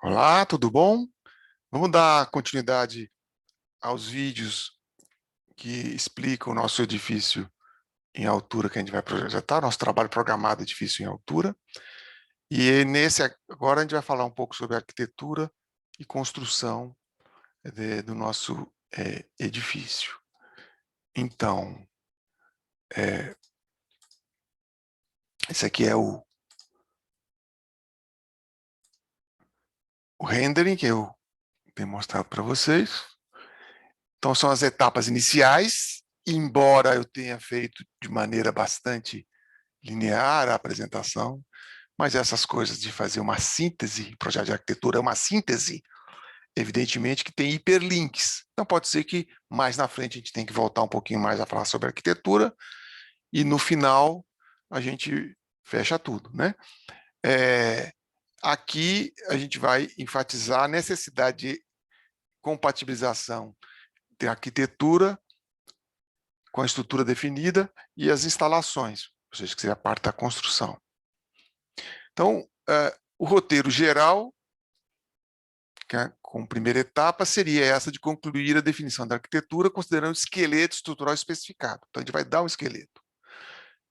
Olá, tudo bom? Vamos dar continuidade aos vídeos que explicam o nosso edifício em altura que a gente vai projetar, nosso trabalho programado edifício em altura. E nesse agora a gente vai falar um pouco sobre arquitetura e construção do nosso edifício. Então, esse aqui é o rendering que eu tenho mostrado para vocês. Então, são as etapas iniciais, embora eu tenha feito de maneira bastante linear a apresentação, mas essas coisas de fazer uma síntese, projeto de arquitetura é uma síntese, evidentemente que tem hiperlinks. Então, pode ser que mais na frente a gente tenha que voltar um pouquinho mais a falar sobre arquitetura e no final a gente fecha tudo, né? Aqui a gente vai enfatizar a necessidade de compatibilização de arquitetura com a estrutura definida e as instalações, ou seja, que seria a parte da construção. Então, o roteiro geral, como primeira etapa, seria essa de concluir a definição da arquitetura considerando o esqueleto estrutural especificado. Então, a gente vai dar um esqueleto.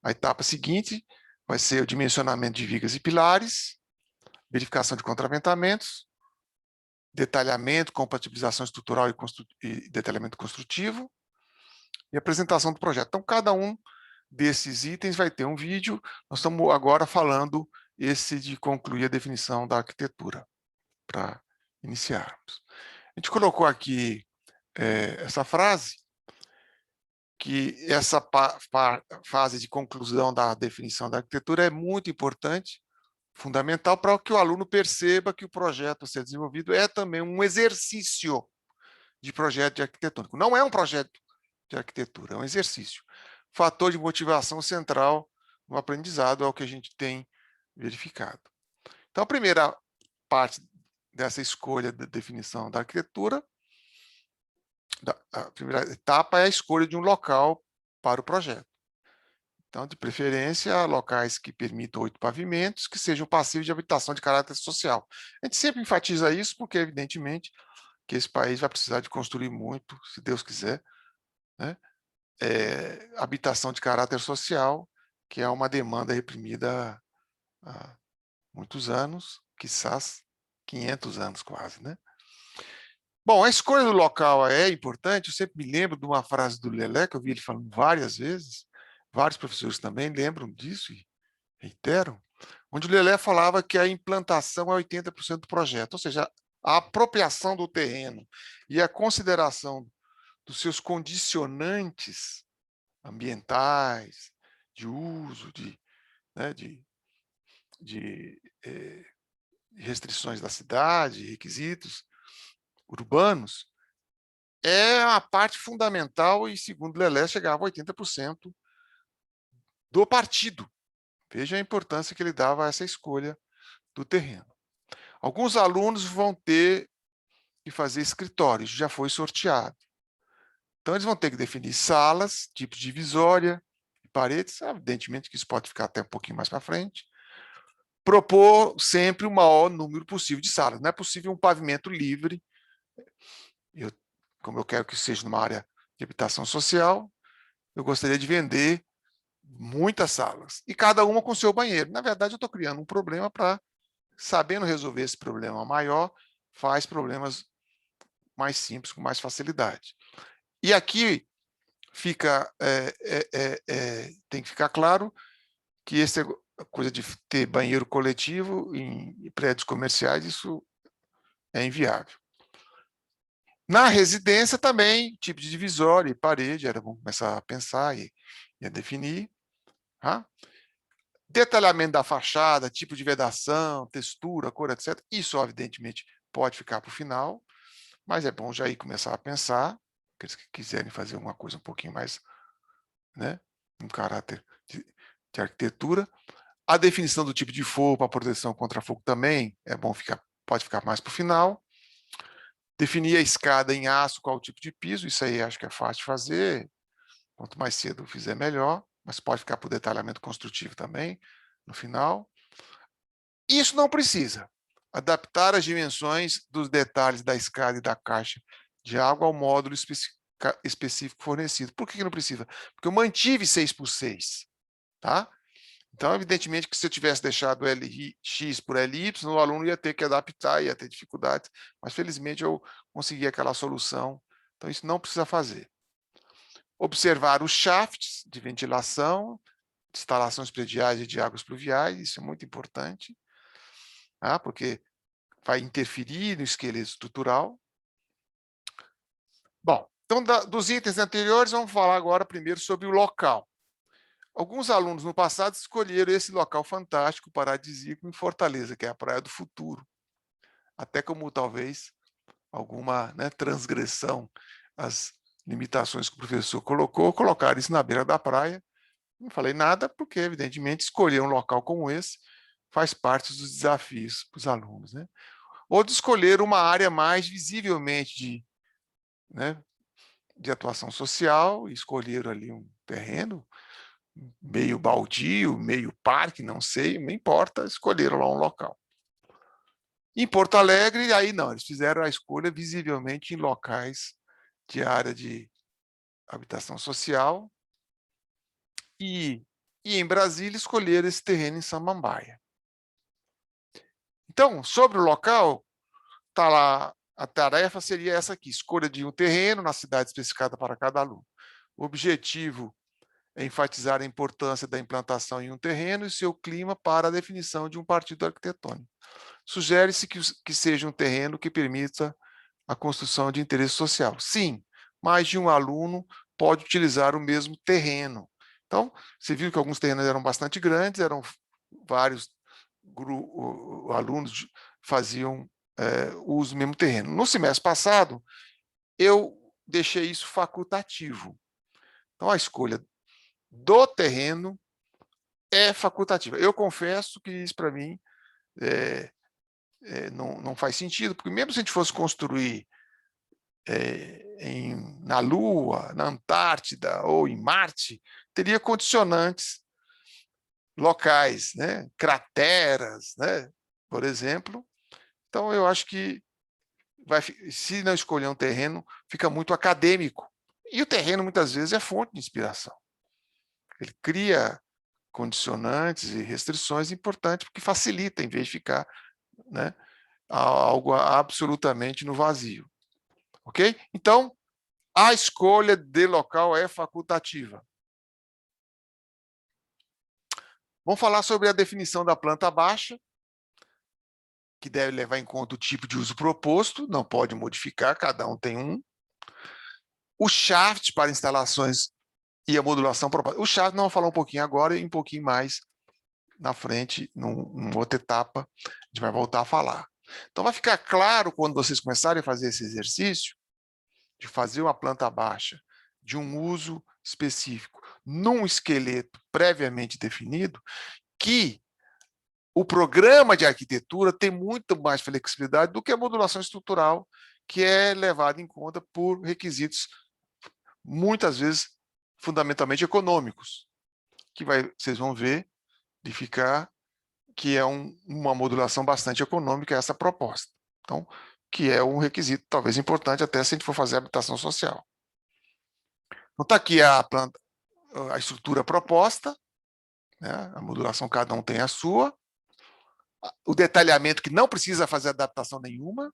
A etapa seguinte vai ser o dimensionamento de vigas e pilares, verificação de contraventamentos, detalhamento, compatibilização estrutural e detalhamento construtivo, e apresentação do projeto. Então, cada um desses itens vai ter um vídeo. Nós estamos agora falando esse de concluir a definição da arquitetura, para iniciarmos. A gente colocou aqui essa frase, que essa fase de conclusão da definição da arquitetura é muito importante, fundamental para que o aluno perceba que o projeto a ser desenvolvido é também um exercício de projeto de arquitetônico. Não é um projeto de arquitetura, é um exercício. Fator de motivação central no aprendizado é o que a gente tem verificado. Então, a primeira parte dessa escolha da definição da arquitetura, a primeira etapa é a escolha de um local para o projeto. Então, de preferência, locais que permitam 8 pavimentos, que sejam passíveis de habitação de caráter social. A gente sempre enfatiza isso porque, evidentemente, que esse país vai precisar de construir muito, se Deus quiser, né? Habitação de caráter social, que é uma demanda reprimida há muitos anos, quizás 500 anos quase, né? Bom, a escolha do local é importante. Eu sempre me lembro de uma frase do Lelé, que eu vi ele falando várias vezes, vários professores também lembram disso e reiteram, onde o Lelé falava que a implantação é 80% do projeto, ou seja, a apropriação do terreno e a consideração dos seus condicionantes ambientais, de uso, né, de restrições da cidade, requisitos urbanos, é a parte fundamental e, segundo Lelé, chegava a 80% do partido. Veja a importância que ele dava a essa escolha do terreno. Alguns alunos vão ter que fazer escritório, isso já foi sorteado. Então, eles vão ter que definir salas, tipos de divisória, paredes, evidentemente que isso pode ficar até um pouquinho mais para frente. Propor sempre o maior número possível de salas. Não é possível um pavimento livre, como eu quero que seja numa área de habitação social, eu gostaria de vender muitas salas, e cada uma com seu banheiro. Na verdade, eu estou criando um problema para, sabendo resolver esse problema maior, faz problemas mais simples, com mais facilidade. E aqui fica, tem que ficar claro que essa coisa de ter banheiro coletivo em prédios comerciais, isso é inviável. Na residência também, tipo de divisória e parede, era bom começar a pensar e a definir. Tá? Detalhamento da fachada, tipo de vedação, textura, cor, etc. Isso, evidentemente, pode ficar para o final, mas é bom já ir começar a pensar, aqueles que quiserem fazer uma coisa um pouquinho mais, né, um caráter de arquitetura. A definição do tipo de forro para proteção contra fogo também é bom pode ficar mais para o final. Definir a escada em aço, qual o tipo de piso, isso aí acho que é fácil de fazer. Quanto mais cedo fizer, melhor, mas pode ficar para o detalhamento construtivo também, no final. Isso não precisa. adaptar as dimensões dos detalhes da escada e da caixa de água ao módulo específico fornecido. Por que não precisa? Porque eu mantive 6x6, tá? Então, evidentemente que se eu tivesse deixado Lx por Ly, o aluno ia ter que adaptar, ia ter dificuldades, mas felizmente eu consegui aquela solução, então isso não precisa fazer. Observar os shafts de ventilação, instalações prediais e de águas pluviais, isso é muito importante, tá? Porque vai interferir no esqueleto estrutural. Bom, então dos itens anteriores, vamos falar agora primeiro sobre o local. Alguns alunos no passado escolheram esse local fantástico, paradisíaco, em Fortaleza, que é a Praia do Futuro. Até como talvez alguma, né, transgressão às limitações que o professor colocou, colocar isso na beira da praia. Não falei nada, porque, evidentemente, escolher um local como esse faz parte dos desafios para os alunos, né? Ou de escolher uma área mais visivelmente né, de atuação social, e escolheram ali um terreno meio baldio, meio parque, não sei, não importa, escolheram lá um local. Em Porto Alegre, aí não, eles fizeram a escolha visivelmente em locais de área de habitação social e em Brasília escolheram esse terreno em Samambaia. Então, sobre o local, está lá, a tarefa seria essa aqui, escolha de um terreno na cidade especificada para cada aluno. O objetivo é enfatizar a importância da implantação em um terreno e seu clima para a definição de um partido arquitetônico. Sugere-se que seja um terreno que permita a construção de interesse social. Sim, mais de um aluno pode utilizar o mesmo terreno. Então, você viu que alguns terrenos eram bastante grandes, eram vários alunos faziam uso do mesmo terreno. No semestre passado, eu deixei isso facultativo. Então, a escolha do terreno é facultativa. Eu confesso que isso, para mim, não faz sentido, porque mesmo se a gente fosse construir na Lua, na Antártida ou em Marte, teria condicionantes locais, né? Crateras, né? Por exemplo. Então, eu acho que se não escolher um terreno, fica muito acadêmico. E o terreno, muitas vezes, é fonte de inspiração. Ele cria condicionantes e restrições importantes, porque facilita, em vez de ficar, né, algo absolutamente no vazio. Ok? Então, a escolha de local é facultativa. Vamos falar sobre a definição da planta baixa, que deve levar em conta o tipo de uso proposto, não pode modificar, cada um tem um. O shaft para instalações e a modulação proposta. O shaft nós vamos falar um pouquinho agora e um pouquinho mais na frente, numa outra etapa, a gente vai voltar a falar. Então, vai ficar claro, quando vocês começarem a fazer esse exercício, de fazer uma planta baixa de um uso específico num esqueleto previamente definido, que o programa de arquitetura tem muito mais flexibilidade do que a modulação estrutural, que é levada em conta por requisitos, muitas vezes, fundamentalmente econômicos, que vocês vão ver de ficar que é uma modulação bastante econômica essa proposta. Então, que é um requisito talvez importante até se a gente for fazer habitação social. Então, está aqui a estrutura proposta, né? A modulação cada um tem a sua, o detalhamento que não precisa fazer adaptação nenhuma.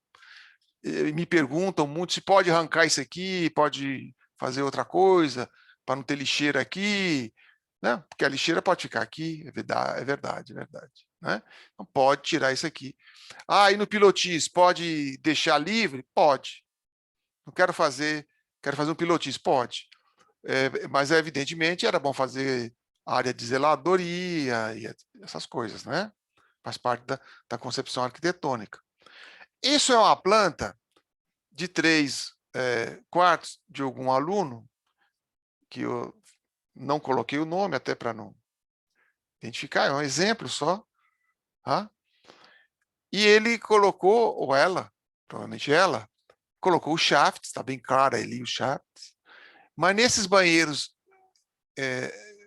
Me perguntam muito se pode arrancar isso aqui, pode fazer outra coisa, para não ter lixeira aqui, né? Porque a lixeira pode ficar aqui, é verdade, né? Não pode tirar isso aqui. Ah, e no pilotis, pode deixar livre? Pode. Não quero fazer um pilotis? Pode. Mas, evidentemente, era bom fazer área de zeladoria e essas coisas, né? Faz parte da concepção arquitetônica. Isso é uma planta de 3 quartos de algum aluno, que eu não coloquei o nome, até para não identificar, é um exemplo só. Tá? E ele colocou, ou ela, provavelmente ela, colocou o shaft, está bem claro ali o shaft, mas nesses banheiros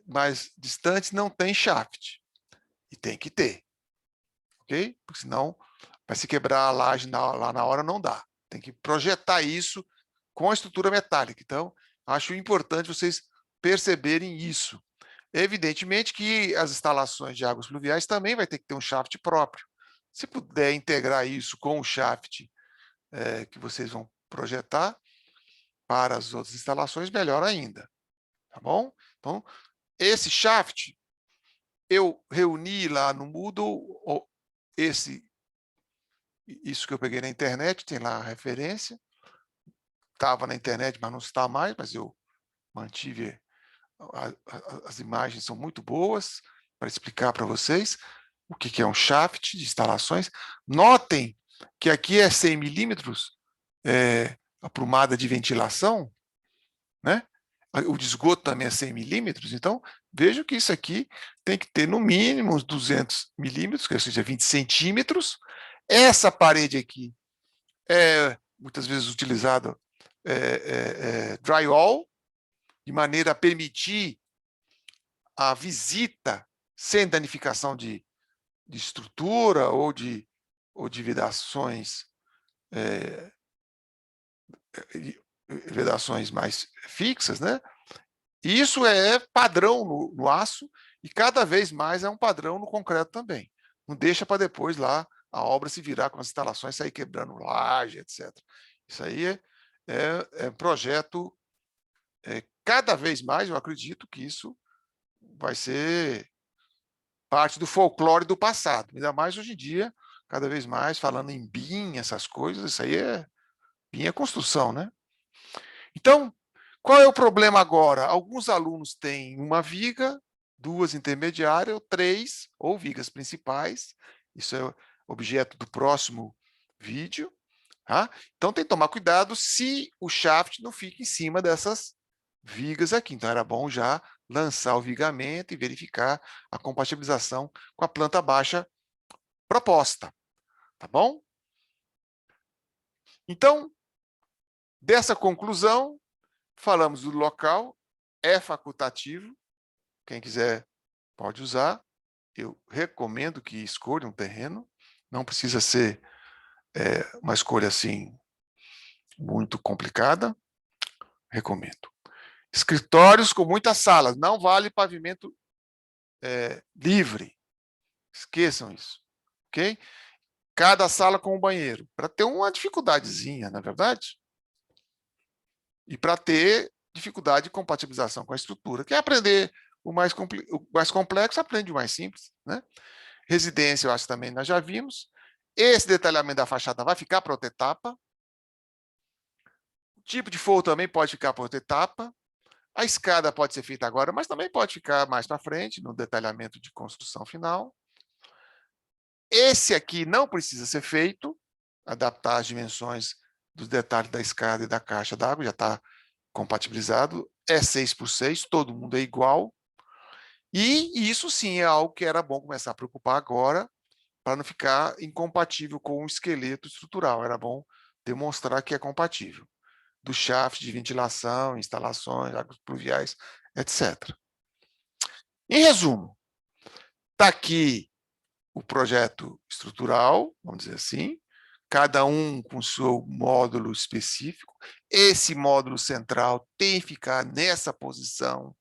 mais distantes não tem shaft. E tem que ter. Ok? Porque senão Vai se quebrar a laje lá na hora, não dá. Tem que projetar isso com a estrutura metálica. Então, acho importante vocês perceberem isso. Evidentemente que as instalações de águas pluviais também vai ter que ter um shaft próprio. Se puder integrar isso com o shaft que vocês vão projetar para as outras instalações, melhor ainda. Tá bom? Então, esse shaft, eu reuni lá no Moodle isso que eu peguei na internet, tem lá a referência. Estava na internet, mas não está mais, mas eu mantive. As imagens são muito boas para explicar para vocês o que é um shaft de instalações. Notem que aqui é 100 milímetros, aprumada de ventilação, né? O de esgoto também é 100 milímetros, então vejo que isso aqui tem que ter no mínimo uns 200 milímetros, que seja 20 centímetros. Essa parede aqui é muitas vezes utilizada drywall, de maneira a permitir a visita sem danificação de estrutura ou de vedações, vedações mais fixas, né? E isso é padrão no aço e cada vez mais é um padrão no concreto também. Não deixa para depois lá a obra se virar com as instalações, sair quebrando laje, etc. Isso aí é projeto, cada vez mais eu acredito que isso vai ser parte do folclore do passado, ainda mais hoje em dia, cada vez mais falando em BIM, essas coisas, isso aí BIM é construção, né? Então, qual é o problema agora? Alguns alunos têm uma viga, 2 intermediárias, ou 3, ou vigas principais, isso é objeto do próximo vídeo, tá? Então tem que tomar cuidado se o shaft não fica em cima dessas vigas aqui. Então era bom já lançar o vigamento e verificar a compatibilização com a planta baixa proposta, tá bom? Então, dessa conclusão, falamos do local, é facultativo, quem quiser pode usar. Eu recomendo que escolha um terreno, não precisa ser uma escolha assim muito complicada, recomendo. Escritórios com muitas salas, não vale pavimento livre, esqueçam isso, ok? Cada sala com um banheiro, para ter uma dificuldadezinha, na verdade? E para ter dificuldade de compatibilização com a estrutura. Quer aprender o mais complexo, aprende o mais simples, né? Residência, eu acho que também nós já vimos. Esse detalhamento da fachada vai ficar para outra etapa. O tipo de forro também pode ficar para outra etapa. A escada pode ser feita agora, mas também pode ficar mais para frente, no detalhamento de construção final. Esse aqui não precisa ser feito, adaptar as dimensões dos detalhes da escada e da caixa d'água, já está compatibilizado, é 6x6, todo mundo é igual. E isso sim é algo que era bom começar a preocupar agora, para não ficar incompatível com o esqueleto estrutural. Era bom demonstrar que é compatível. Do shaft de ventilação, instalações, águas pluviais, etc. Em resumo, está aqui o projeto estrutural, vamos dizer assim, cada um com seu módulo específico. Esse módulo central tem que ficar nessa posição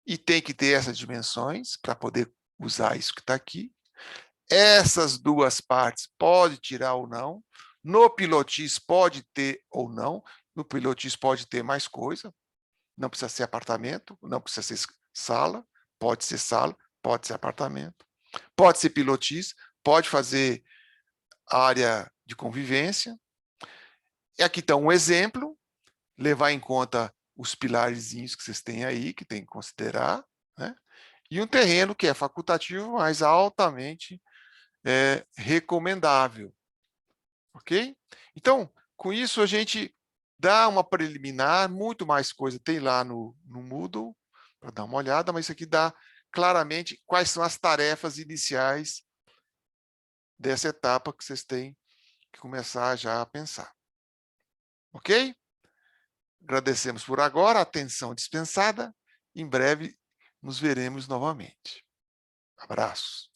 e tem que ter essas dimensões para poder usar isso que está aqui. Essas duas partes pode tirar ou não. No pilotis pode ter ou não. No pilotis pode ter mais coisa. Não precisa ser apartamento, não precisa ser sala, pode ser apartamento. Pode ser pilotis, pode fazer área de convivência. E aqui está um exemplo, levar em conta os pilarzinhos que vocês têm aí, que tem que considerar, né? E um terreno que é facultativo, mas altamente recomendável. Ok? Então, com isso, a gente dá uma preliminar, muito mais coisa tem lá no Moodle, para dar uma olhada, mas isso aqui dá claramente quais são as tarefas iniciais dessa etapa que vocês têm que começar já a pensar. Ok? Agradecemos por agora, atenção dispensada. Em breve nos veremos novamente. Abraços.